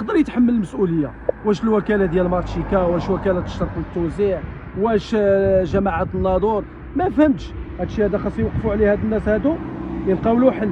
يقدر يتحمل المسؤوليه؟ واش الوكاله ديال مارشيكا، واش وكاله الشرق للتوزيع، واش جماعه الناظور؟ ما فهمتش. هادشي هذا خاص يوقفوا عليه هاد الناس هادو، يلقاو له حل.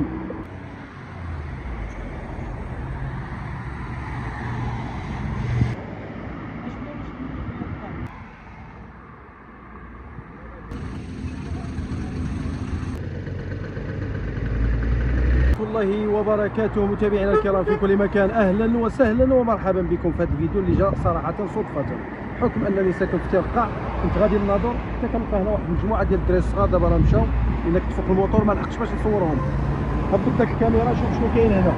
الله وبركاته. متابعينا الكرام في كل مكان، اهلا وسهلا ومرحبا بكم في هذا الفيديو اللي جاء صراحه صدفه، بحكم انني ساكن في ترقاع. كنت غادي للناظور، حتى كنلقى هنا واحد المجموعه ديال الدراري الصغار دابا راه مشاو. الا كنت فوق الموطور ما لحقتش باش نصورهم. هبط داك الكاميرا شوف شنو كاين هنا.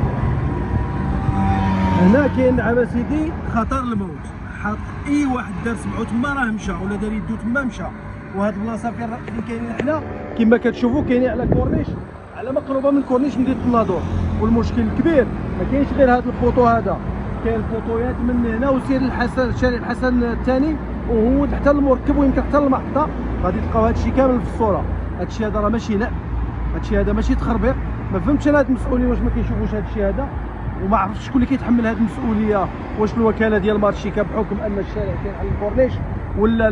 هنا كاين عام سيدي خطر الموت. حاط اي واحد دار سمعو تما راه مشى، ولا دار يدو تما مشى. وهاد البلاصه فين كاينين حنا كما كتشوفوا كاينين على كورنيش، على مقربه من كورنيش مدينه الناظور. والمشكل الكبير ما كاينش غير هذا البوطو هذا، كاين البوطويات من هنا وسير الحسن، شارع الحسن الثاني، وهو حتى المركب ويمكن حتى المحطه. غادي تلقاو هذا الشيء كامل في الصوره. هذا الشيء هذا راه ماشي لعب، هذا الشيء هذا ماشي تخربيق. ما فهمتش انا هاد المسؤولين واش ما كيشوفوش هذا الشيء هذا، وما عرفتش شكون اللي كيتحمل هذه المسؤوليه. واش الوكاله ديال مارشيكا بحكم ان الشارع كاين على الكورنيش، ولا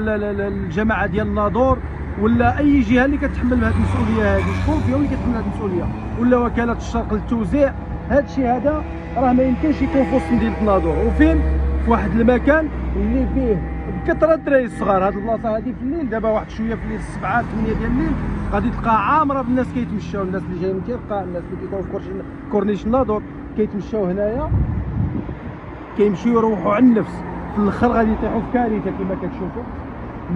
الجماعه ديال الناظور، ولا اي جهه اللي كتحمل هذه المسؤوليه؟ هذه شكون فيهم اللي كيتحمل هذه المسؤوليه؟ ولا وكاله الشرق للتوزيع؟ هذا الشيء هذا راه ما يمكنش يكون في وسط مدينه الناظور. وفين؟ في واحد المكان اللي فيه بكثره الدراري الصغار. هذه البلاصه هذه في الليل دابا واحد شويه في الليل 7 8 ديال الليل غادي تلقى عامره بالناس كيتمشاو، الناس اللي جايين من ترقاع، الناس اللي كيكونوا في كورنيش الناظور كيتمشاو هنايا، كيمشيو يروحوا على النفس. في الاخر غادي يطيحوا في كارثه كما كتشوفوا.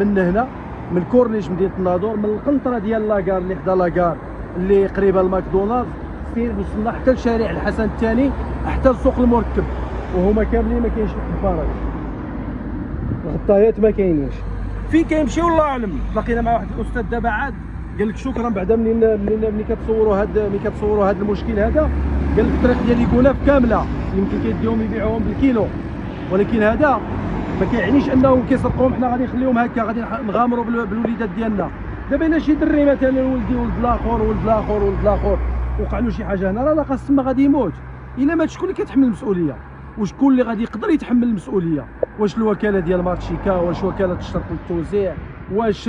من هنا من كورنيش مدينه الناظور، من القنطره ديال لاكار اللي حدا لاكار اللي قريبه لماكدونالدز، سير وصلنا حتى لشارع الحسن الثاني، حتى لسوق المركب، وهما كاملين ما كاينش الحفارات، الغطايات ما كاينينش. فين كيمشيو الله اعلم. تلاقينا مع واحد الاستاذ دابا عاد قال لك شكرا بعدا منين كتصوروا هذا المشكل هذا. قال لك الطريق ديال الكوناف كامله يمكن كيديهم يبيعوهم بالكيلو، ولكن هذا ما كيعنيش انهم كيسرقوهم. حنا غادي نخليهم هكا، غادي نغامروا بالوليدات ديالنا. دابا الا شي دري مثلا ولدي ولد الاخر ولد الاخر ولد الاخر وقع له شي حاجه هنا، راه خاص تما غادي يموت. الا مات شكون اللي كيتحمل المسؤوليه؟ وشكون اللي غادي يقدر يتحمل المسؤوليه؟ واش الوكاله ديال مارشيكا، واش وكاله الشرق للتوزيع، واش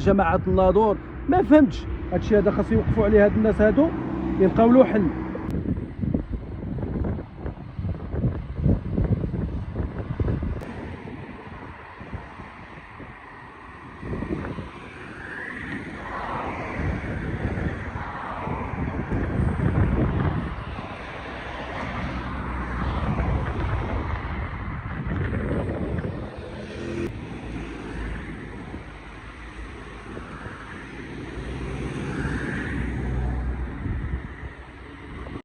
جماعه الناظور؟ ما فهمتش. هادشي هذا خاص يوقفوا عليه هاد الناس هادو، يلقاو له حل.